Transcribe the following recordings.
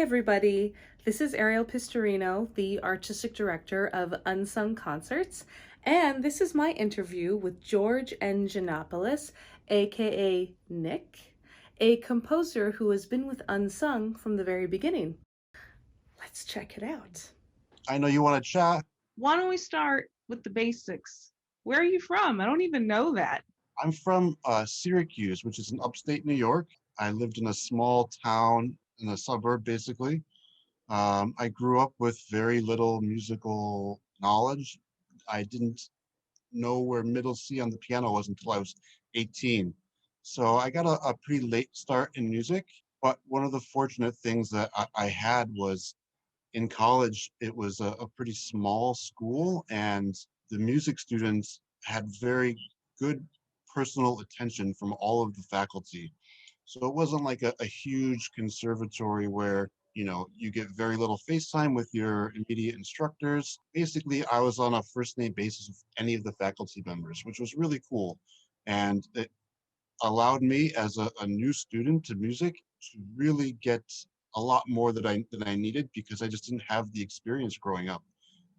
everybody. This is Ariel Pisturino, the artistic director of unSUNg Concerts, and this is my interview with George and Gianopoulos, aka Nick, a composer who has been with unSUNg from the very beginning. Let's check it out. I know you want to chat. Why don't we start with the basics? Where are you from? I don't even know that. I'm from Syracuse, which is in upstate New York. I lived in a small town in a suburb, basically. I grew up with very little musical knowledge. I didn't know where middle C on the piano was until I was 18. So I got a pretty late start in music. But one of the fortunate things that I had was in college, it was a pretty small school, and the music students had very good personal attention from all of the faculty. So it wasn't like a huge conservatory where, you get very little face time with your immediate instructors. Basically, I was on a first name basis with any of the faculty members, which was really cool. And it allowed me as a new student to music to really get a lot more that I needed because I just didn't have the experience growing up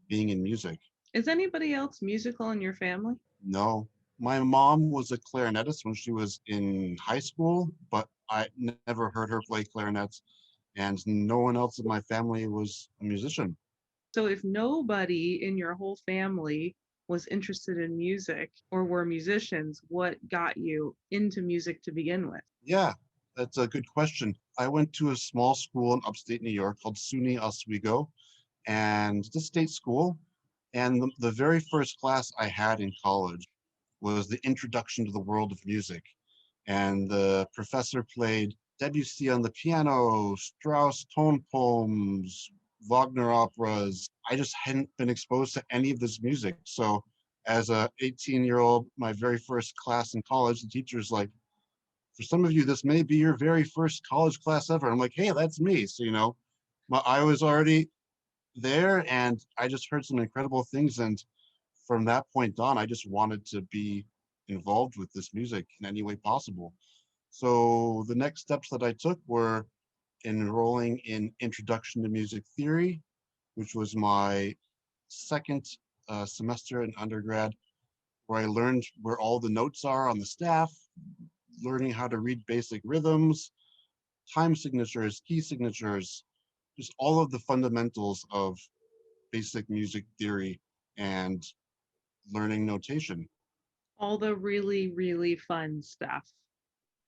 being in music. Is anybody else musical in your family? No, my mom was a clarinetist when she was in high school, but I never heard her play clarinet, and no one else in my family was a musician. So if nobody in your whole family was interested in music or were musicians, what got you into music to begin with? Yeah, that's a good question. I went to a small school in upstate New York called SUNY Oswego, and it's a state school. And the very first class I had in college was the introduction to the world of music. And the professor played Debussy on the piano, Strauss tone poems, Wagner operas. I just hadn't been exposed to any of this music. So as a 18-year-old, my very first class in college, the teacher's like, for some of you, this may be your very first college class ever. I'm like, hey, that's me. So, I was already there, and I just heard some incredible things. And from that point on, I just wanted to be involved with this music in any way possible. So the next steps that I took were enrolling in Introduction to Music Theory, which was my second semester in undergrad, where I learned where all the notes are on the staff, learning how to read basic rhythms, time signatures, key signatures, just all of the fundamentals of basic music theory and learning notation. All the really, really fun stuff.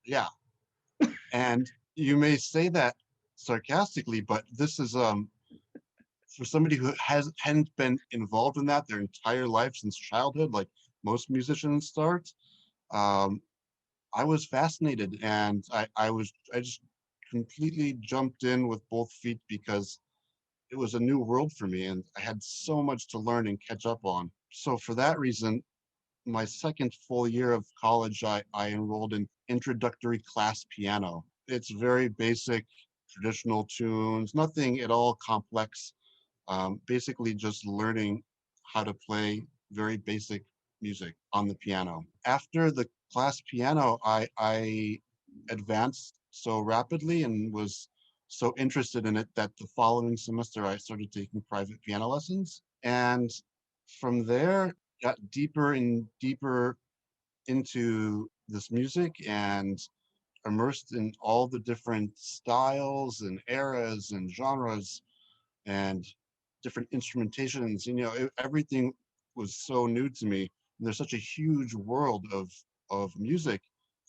Yeah. And you may say that sarcastically, but this is for somebody who hadn't been involved in that their entire life since childhood, like most musicians start. Um, I was fascinated, and I just completely jumped in with both feet because it was a new world for me, and I had so much to learn and catch up on. So for that reason, my second full year of college, I enrolled in introductory class piano. It's very basic, traditional tunes, nothing at all complex. Basically, just learning how to play very basic music on the piano. After the class piano, I advanced so rapidly and was so interested in it that the following semester I started taking private piano lessons. And from there, got deeper and deeper into this music and immersed in all the different styles and eras and genres and different instrumentations. Everything was so new to me. And there's such a huge world of music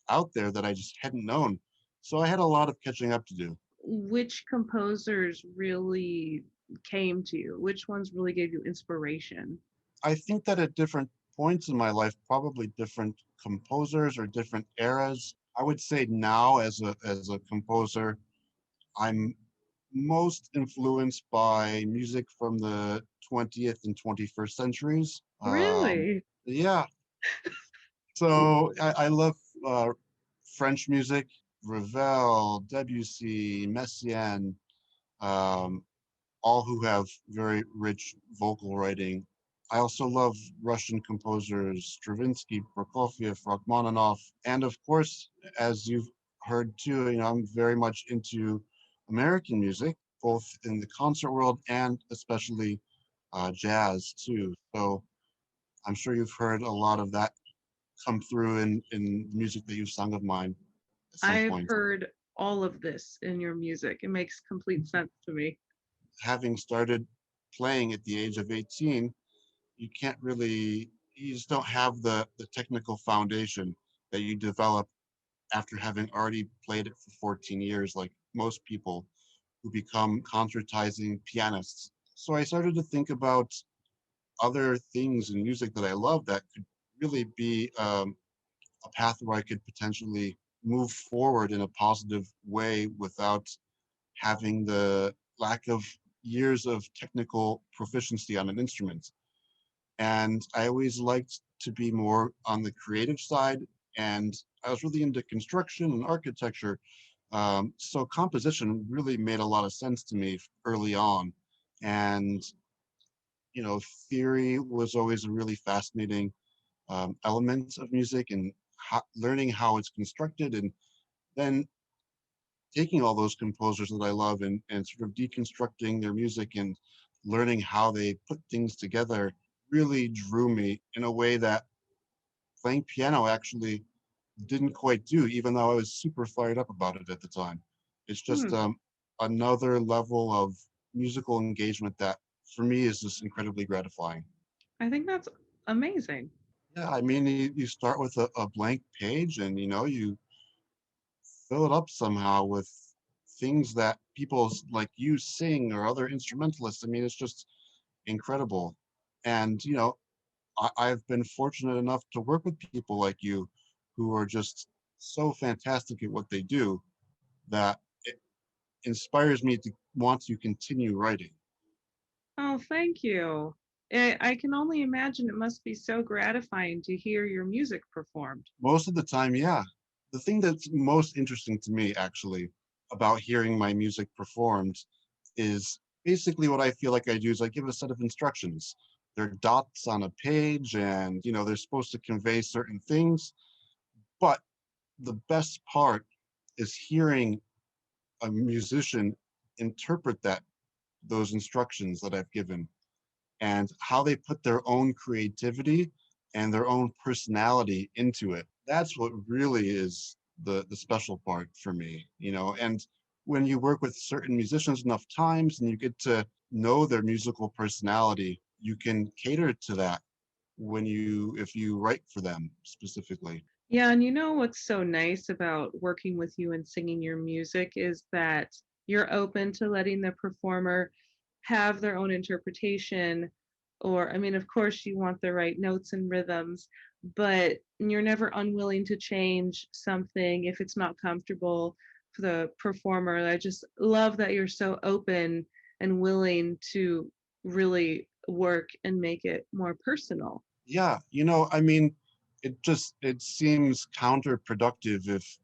out there that I just hadn't known. So I had a lot of catching up to do. Which composers really came to you? Which ones really gave you inspiration? I think that at different points in my life, probably different composers or different eras. I would say now as a composer, I'm most influenced by music from the 20th and 21st centuries. Really? Yeah, so I love uh, French music, Ravel, Debussy, Messiaen, um, all who have very rich vocal writing. I also love Russian composers, Stravinsky, Prokofiev, Rachmaninoff, and of course, as you've heard too, I'm very much into American music, both in the concert world and especially jazz too. So I'm sure you've heard a lot of that come through in music that you've sung of mine at some I've point. heard all of this in your music. It makes complete sense to me. Having started playing at the age of 18, you can't really, you just don't have the technical foundation that you develop after having already played it for 14 years, like most people who become concertizing pianists. So I started to think about other things in music that I love that could really be a path where I could potentially move forward in a positive way without having the lack of years of technical proficiency on an instrument. And I always liked to be more on the creative side. And I was really into construction and architecture. So composition really made a lot of sense to me early on. And, theory was always a really fascinating element of music and learning how it's constructed and then taking all those composers that I love and sort of deconstructing their music and learning how they put things together really drew me in a way that playing piano actually didn't quite do, even though I was super fired up about it at the time. It's just Hmm. another level of musical engagement that for me is just incredibly gratifying. I think that's amazing. Yeah, I mean, you start with a blank page and you fill it up somehow with things that people like you sing or other instrumentalists. I mean, it's just incredible. And, I've been fortunate enough to work with people like you who are just so fantastic at what they do that it inspires me to want to continue writing. Oh, thank you. I can only imagine it must be so gratifying to hear your music performed. Most of the time, yeah. The thing that's most interesting to me, actually, about hearing my music performed is basically what I feel like I do is I give a set of instructions. They're dots on a page and, they're supposed to convey certain things. But the best part is hearing a musician interpret those instructions that I've given and how they put their own creativity and their own personality into it. That's what really is the special part for me, and when you work with certain musicians enough times and you get to know their musical personality, you can cater to that if you write for them specifically. Yeah, and you know what's so nice about working with you and singing your music is that you're open to letting the performer have their own interpretation. Or, I mean, of course, you want the right notes and rhythms, but you're never unwilling to change something if it's not comfortable for the performer. I just love that you're so open and willing to really work and make it more personal. Yeah, I mean, it seems counterproductive if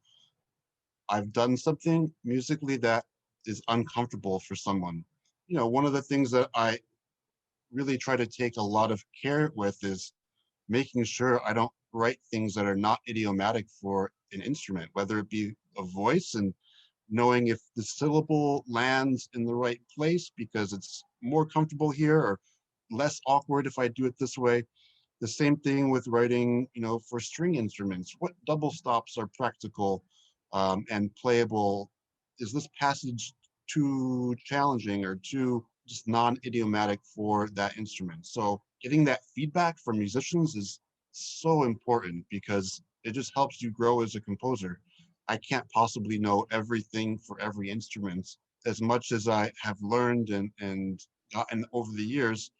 I've done something musically that is uncomfortable for someone. One of the things that I really try to take a lot of care with is making sure I don't write things that are not idiomatic for an instrument, whether it be a voice and knowing if the syllable lands in the right place because it's more comfortable here or less awkward if I do it this way. The same thing with writing, for string instruments. What double stops are practical and playable? Is this passage too challenging or too just non-idiomatic for that instrument? So getting that feedback from musicians is so important because it just helps you grow as a composer. I can't possibly know everything for every instrument as much as I have learned and gotten over the years.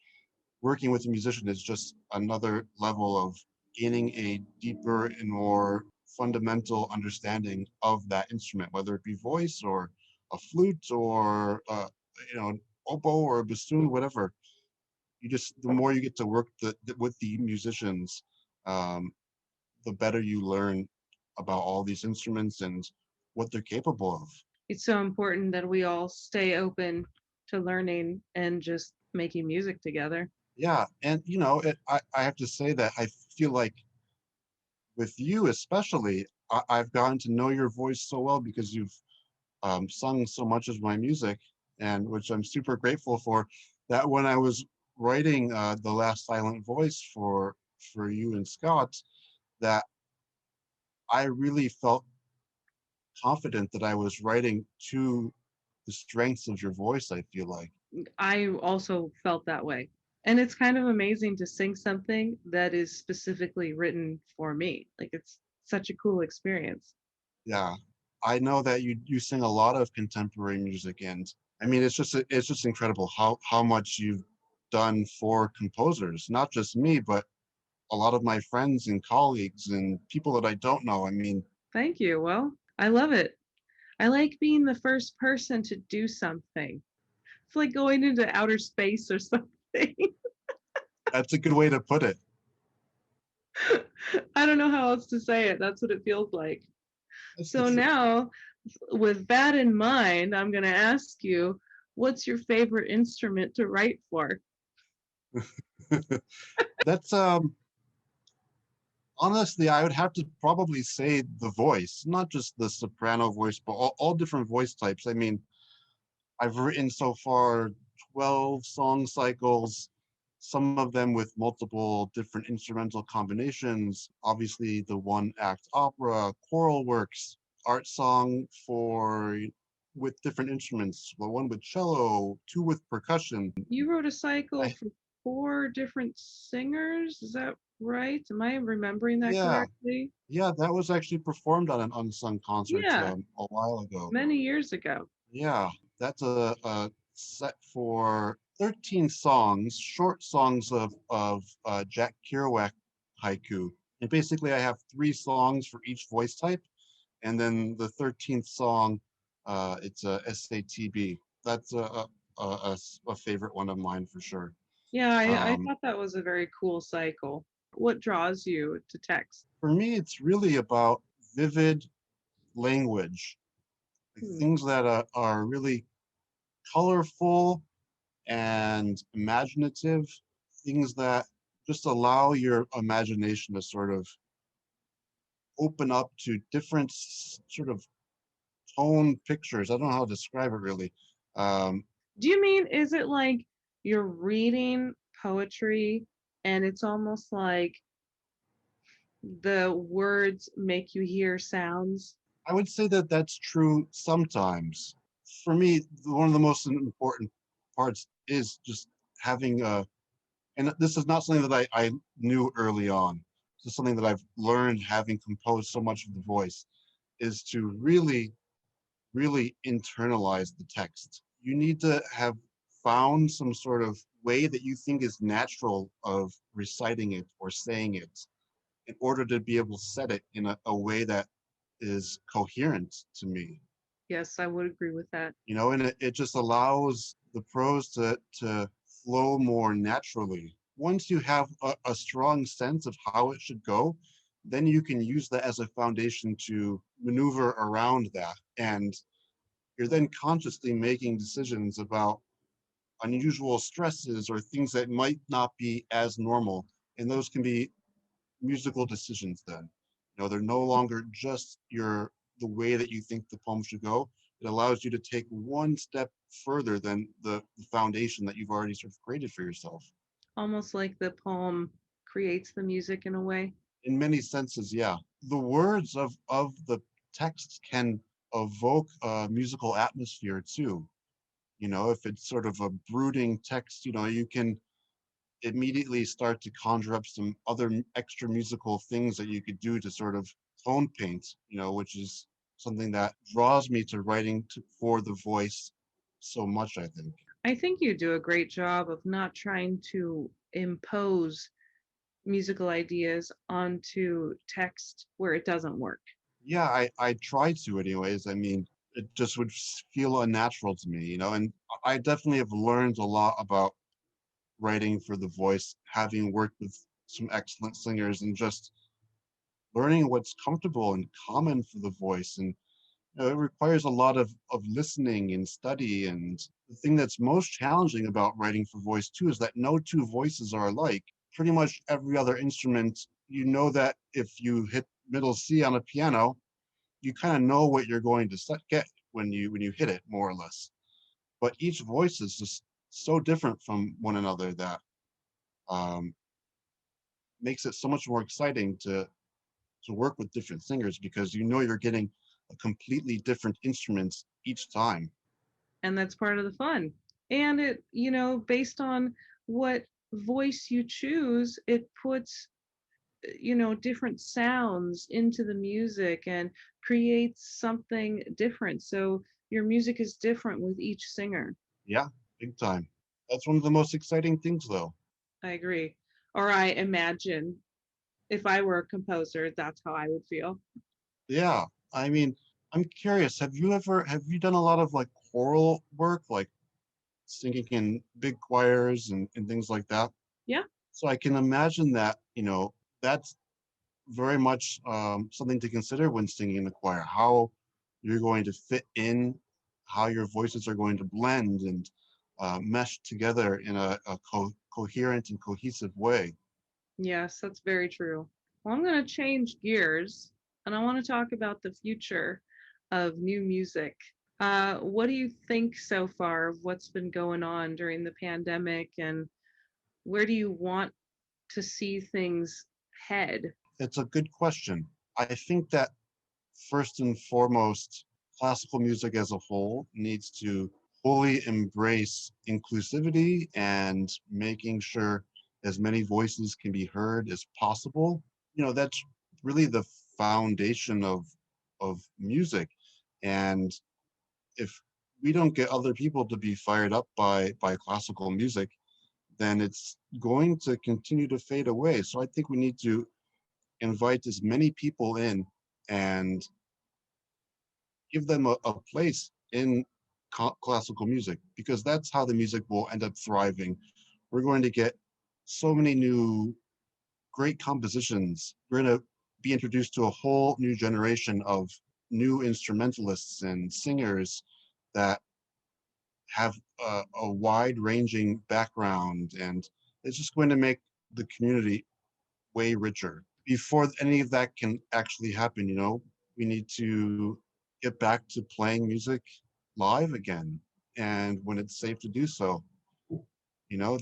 Working with a musician is just another level of gaining a deeper and more fundamental understanding of that instrument, whether it be voice or a flute or an oboe or a bassoon, whatever. The more you get to work with the musicians, um, the better you learn about all these instruments and what they're capable of. It's so important that we all stay open to learning and just making music together. Yeah, and I have to say that I feel like with you especially, I've gotten to know your voice so well because you've sung so much of my music, and which I'm super grateful for. That when I was writing the last silent voice for you and Scott, that I really felt confident that I was writing to the strengths of your voice, I feel like. I also felt that way. And it's kind of amazing to sing something that is specifically written for me. Like it's such a cool experience. Yeah. I know that you sing a lot of contemporary music, and I mean it's just incredible how much you've done for composers, not just me, but a lot of my friends and colleagues and people that I don't know. I mean, Thank you. Well, I love it. I like being the first person to do something. It's like going into outer space or something. that's a good way to put it. I don't know how else to say it. That's what it feels like. So It's now, with that in mind, I'm going to ask you, what's your favorite instrument to write for? that's honestly, I would have to probably say the voice, not just the soprano voice, but all different voice types. I mean, I've written so far 12 song cycles, some of them with multiple different instrumental combinations. Obviously, the one act opera, choral works, art song for with different instruments, the one with cello, two with percussion. You wrote a cycle I, for four different singers. Is that right? Am I remembering that yeah, correctly? yeah, that was actually performed on an unsung concert Yeah, a while ago. many years ago. Yeah, that's a set for 13 songs, short songs of Jack Kerouac haiku. And basically, I have three songs for each voice type, and then the 13th song, it's a SATB. That's a favorite one of mine for sure. Yeah, I Um, thought that was a very cool cycle. What draws you to text? for me, it's really about vivid language, like Hmm. things that are really colorful and imaginative, things that just allow your imagination to sort of open up to different sort of tone pictures. I don't know how to describe it really. Um, Do you mean, is it like you're reading poetry and it's almost like the words make you hear sounds? I would say that that's true sometimes. For me, one of the most important parts is just having a, and this is not something that I knew early on. This is something that I've learned having composed so much of the voice, is to really internalize the text. You need to have found some sort of way that you think is natural of reciting it or saying it in order to be able to set it in a way that is coherent to me. Yes, I would agree with that. You know, and it just allows the prose to flow more naturally. Once you have a strong sense of how it should go, then you can use that as a foundation to maneuver around that. And you're then consciously making decisions about unusual stresses or things that might not be as normal. And those can be musical decisions then. You know, they're no longer just the way that you think the poem should go. It allows you to take one step further than the foundation that you've already sort of created for yourself. Almost like the poem creates the music in a way. In many senses, yeah. The words of the text can evoke a musical atmosphere too. You know, if it's sort of a brooding text, you know, you can immediately start to conjure up some other extra musical things that you could do to sort of tone paint, you know, which is something that draws me to writing for the voice so much, I think. I think you do a great job of not trying to impose musical ideas onto text where it doesn't work. Yeah, I try to anyways. I mean, it just would feel unnatural to me, you know, and I definitely have learned a lot about writing for the voice, having worked with some excellent singers and just learning what's comfortable and common for the voice. And you know, it requires a lot of listening and study. And the thing that's most challenging about writing for voice too is that no two voices are alike. Pretty much every other instrument, you know that if you hit middle C on a piano, you kind of know what you're going to get when you hit it more or less. but each voice is just so different from one another that um, makes it so much more exciting to work with different singers because you know you're getting a completely different instruments each time. And that's part of the fun. And it, based on what voice you choose, it puts, different sounds into the music and creates something different. So your music is different with each singer. Yeah, big time. That's one of the most exciting things, though. I agree. Or I imagine if I were a composer, that's how I would feel. Yeah, I mean, I'm curious. Have you done a lot of like choral work, like singing in big choirs and things like that? Yeah. So I can imagine that, that's very much something to consider when singing in the choir, how you're going to fit in, how your voices are going to blend and mesh together in a coherent and cohesive way. Yes, that's very true. Well, I'm going to change gears and I want to talk about the future of new music. What do you think so far of what's been going on during the pandemic, and where do you want to see things head? It's a good question. I think that first and foremost, classical music as a whole needs to fully embrace inclusivity and making sure as many voices can be heard as possible. That's really the foundation of music. And if we don't get other people to be fired up by classical music, then it's going to continue to fade away. So I think we need to invite as many people in and give them a place in classical music because that's how the music will end up thriving. We're going to get so many new great compositions. We're going to be introduced to a whole new generation of new instrumentalists and singers that have a wide ranging background, and it's just going to make the community way richer. Before any of that can actually happen, we need to get back to playing music live again. And when it's safe to do so,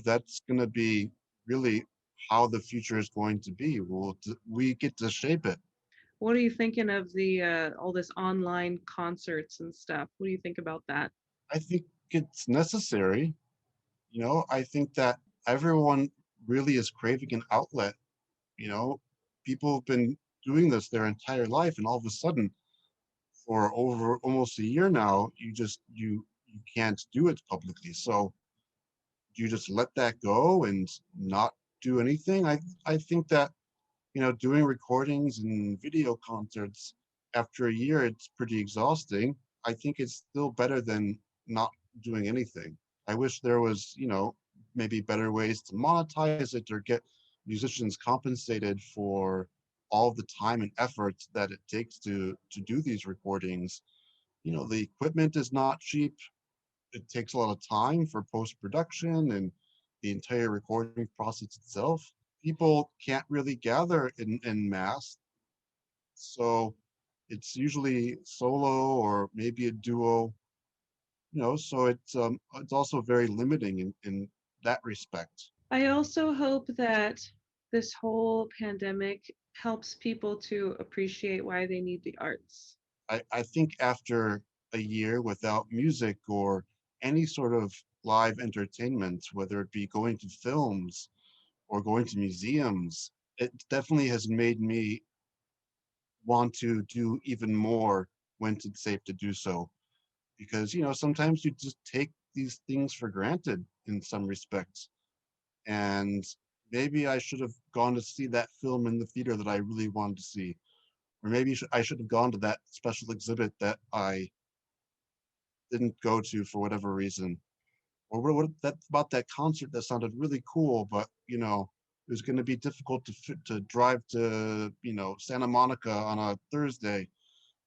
that's going to be really how the future is going to be. We get to shape it. What are you thinking of the all this online concerts and stuff? What do you think about that? I think it's necessary. I think that everyone really is craving an outlet. You know, People have been doing this their entire life, and all of a sudden, for over almost a year now, you can't do it publicly. So do you just let that go and not do anything? I think that doing recordings and video concerts after a year, it's pretty exhausting. I think it's still better than not doing anything. I wish there was, maybe better ways to monetize it or get musicians compensated for all the time and effort that it takes to do these recordings. The equipment is not cheap. It takes a lot of time for post-production and the entire recording process itself. People can't really gather in mass, so it's usually solo or maybe a duo. So it's also very limiting in that respect. I also hope that this whole pandemic helps people to appreciate why they need the arts. I think after a year without music or any sort of live entertainment, whether it be going to films or going to museums, it definitely has made me want to do even more when it's safe to do so. Because, sometimes you just take these things for granted in some respects. And maybe I should have gone to see that film in the theater that I really wanted to see. Or maybe I should have gone to that special exhibit that I didn't go to for whatever reason. Or that about that concert that sounded really cool, but it was going to be difficult to drive to Santa Monica on a Thursday.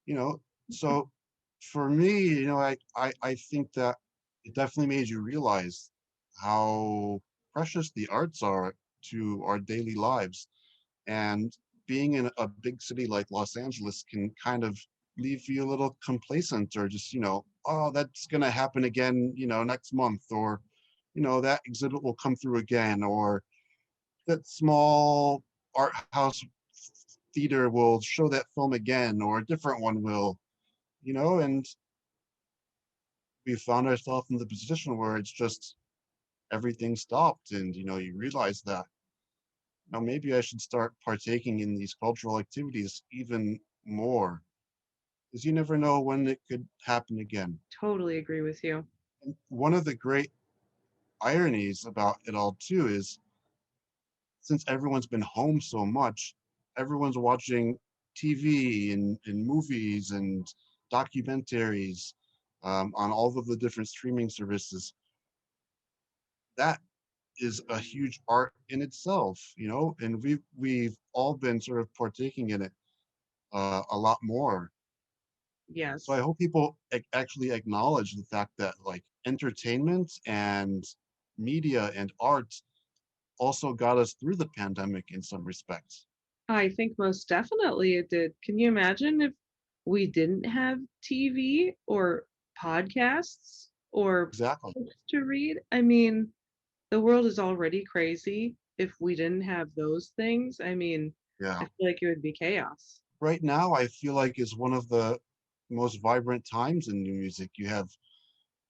You know, so for me, I think that it definitely made you realize how precious the arts are to our daily lives, and being in a big city like Los Angeles can kind of leave you a little complacent or just, oh, that's going to happen again, next month, or, that exhibit will come through again, or that small art house theater will show that film again, or a different one will, and we found ourselves in the position where it's just everything stopped. And, you realize that, maybe I should start partaking in these cultural activities even more, because you never know when it could happen again. Totally agree with you. And one of the great ironies about it all too is, since everyone's been home so much, everyone's watching TV and movies and documentaries on all of the different streaming services. That is a huge art in itself, and we've all been sort of partaking in it a lot more. So I Yes. hope people actually acknowledge the fact that, like, entertainment and media and art also got us through the pandemic in some respects. I think most definitely it did. Can you imagine if we didn't have TV or podcasts or Exactly. books to read? I mean, the world is already crazy. If we didn't have those things, I mean, I Yeah. feel like it would be chaos. Right now, I feel like is one of the most vibrant times in new music. You have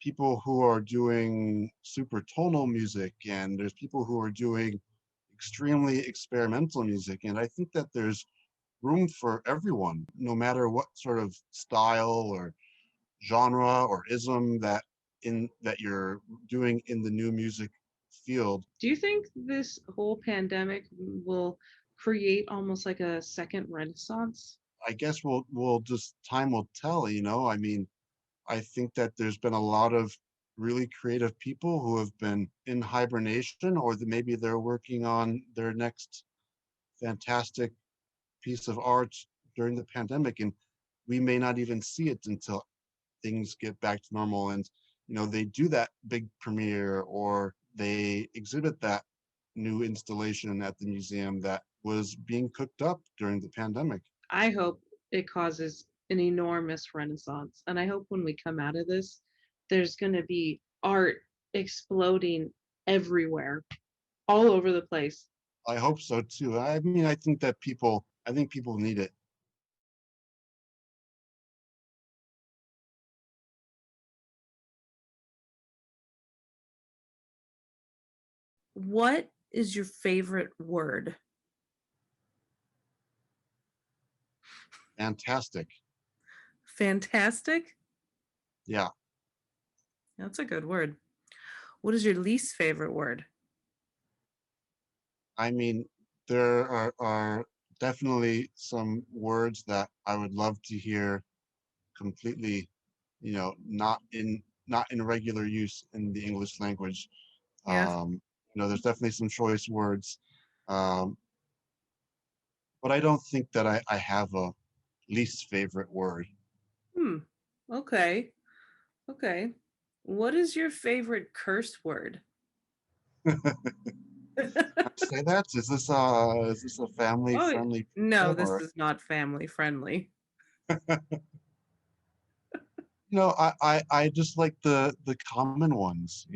people who are doing super tonal music, and there's people who are doing extremely experimental music. And I think that there's room for everyone, no matter what sort of style or genre or ism that you're doing in the new music field. Do you think this whole pandemic will create almost like a second renaissance? I guess we'll just time will tell, I mean, I think that there's been a lot of really creative people who have been in hibernation, or that maybe they're working on their next fantastic piece of art during the pandemic, and we may not even see it until things get back to normal. And they do that big premiere, or they exhibit that new installation at the museum that was being cooked up during the pandemic. I hope it causes an enormous renaissance. And I hope when we come out of this, there's going to be art exploding everywhere, all over the place. I hope so too. I mean, I think people need it. What is your favorite word? Fantastic. Fantastic? Yeah. That's a good word. What is your least favorite word? I mean, there are definitely some words that I would love to hear completely, not in regular use in the English language. Yes. There's definitely some choice words, um, but I don't think that I have a least favorite word. Hmm. Okay. Okay. What is your favorite curse word? Say that? Is this a family Oh, friendly no, program, this or is not family friendly. I just like the common ones.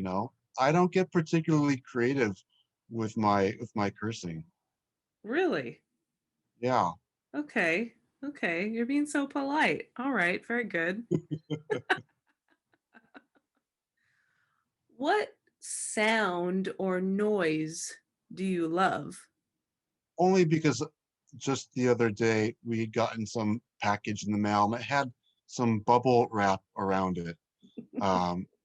I don't get particularly creative with my cursing. Really? Yeah. Okay. Okay. You're being so polite. All right. Very good. What sound or noise do you love? Only because just the other day we had gotten some package in the mail, and it had some bubble wrap around it.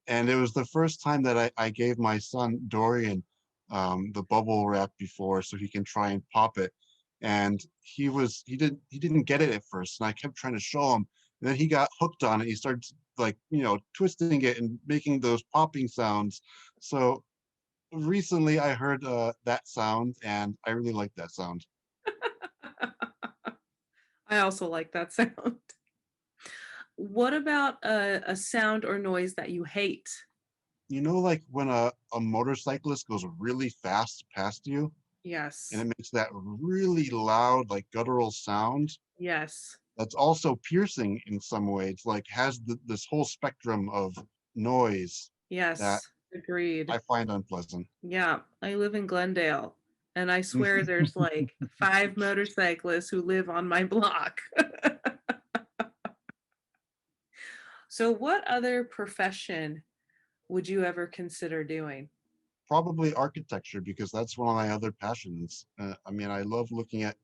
And it was the first time that I gave my son Dorian the bubble wrap before, so he can try and pop it. And he didn't get it at first, and I kept trying to show him. And then he got hooked on it. He started, like, twisting it and making those popping sounds. So recently I heard that sound, and I really like that sound. I also like that sound. What about a sound or noise that you hate? Like when a motorcyclist goes really fast past you, and Yes. it makes that really loud, like, guttural sound. Yes. that's also piercing in some way. It's like has this whole spectrum of noise that Yes, agreed. I find unpleasant. Yeah, I live in Glendale, and I swear there's like 5 motorcyclists who live on my block. So what other profession would you ever consider doing? Probably architecture because that's one of my other passions. I mean, I love looking at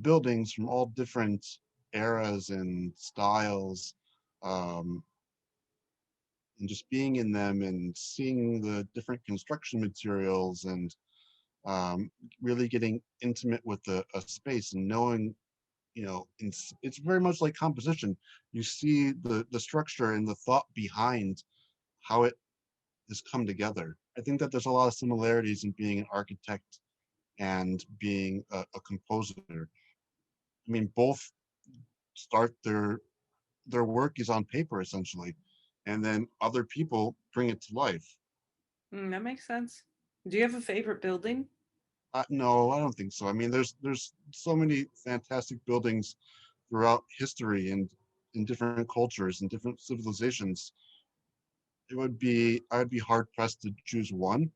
buildings from all different eras and styles, um, and just being in them and seeing the different construction materials and um, really getting intimate with a space and knowing, it's very much like composition. You see the structure and the thought behind how it has come together. I think that there's a lot of similarities in being an architect and being a composer. I mean, both start their work is on paper essentially, and then other people bring it to life. That makes sense. Do you have a favorite building? No, I don't think so. I mean, there's so many fantastic buildings throughout history and in different cultures and different civilizations. I would be hard pressed to choose one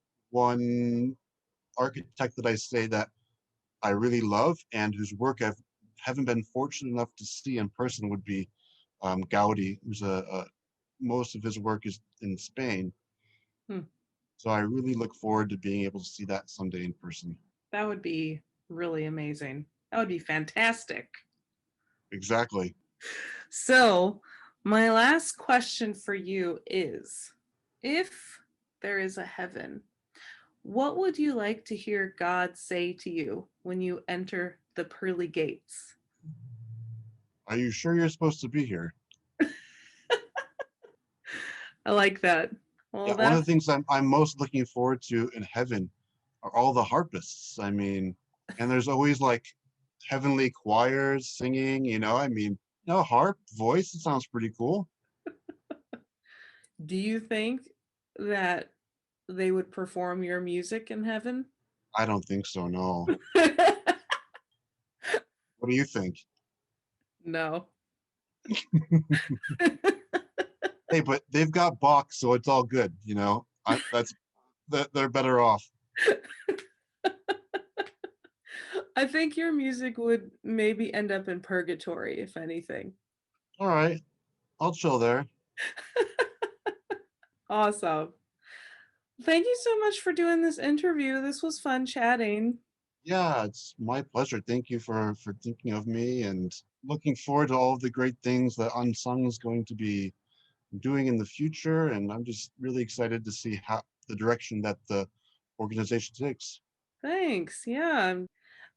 architect that I say that I really love and whose work haven't been fortunate enough to see in person would be Gaudi, who's most of his work is in Spain. Hmm, So I really look forward to being able to see that someday in person. that would be really amazing. That would be fantastic. Exactly. So, my last question for you is, if there is a heaven, what would you like to hear God say to you when you enter the pearly gates? Are you sure you're supposed to be here? I like that. Yeah, Well, one of the that's things I'm most looking forward to in heaven are all the harpists. I mean, and there's always like heavenly choirs singing, I mean, harp voice, it sounds pretty cool. Do you think that they would perform your music in heaven? I don't think so, no. What do you think? No. Hey, but they've got Bach, so it's all good, that they're better off. I think your music would maybe end up in purgatory, if anything. All right, I'll chill there. Awesome. Thank you so much for doing this interview. This was fun chatting. Yeah, it's my pleasure. Thank you for thinking of me and looking forward to all of the great things that unsung is going to be doing in the future. And I'm just really excited to see how the direction that the organization takes. Thanks. Yeah.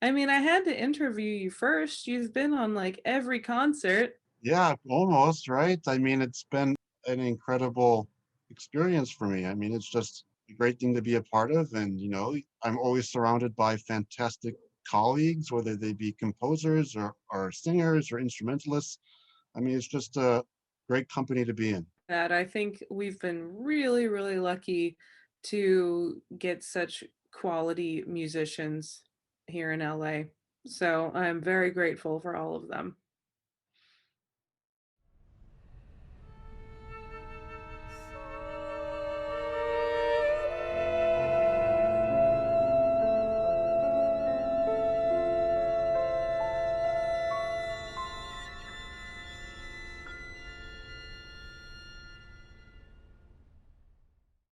I mean, I had to interview you first. You've been on like every concert. Yeah, almost, right? I mean, it's been an incredible experience for me. I mean, it's just a great thing to be a part of. And, I'm always surrounded by fantastic colleagues, whether they be composers or singers or instrumentalists. I mean, it's just a great company to be in. That I think we've been really, really lucky to get such quality musicians here in LA. So I'm very grateful for all of them.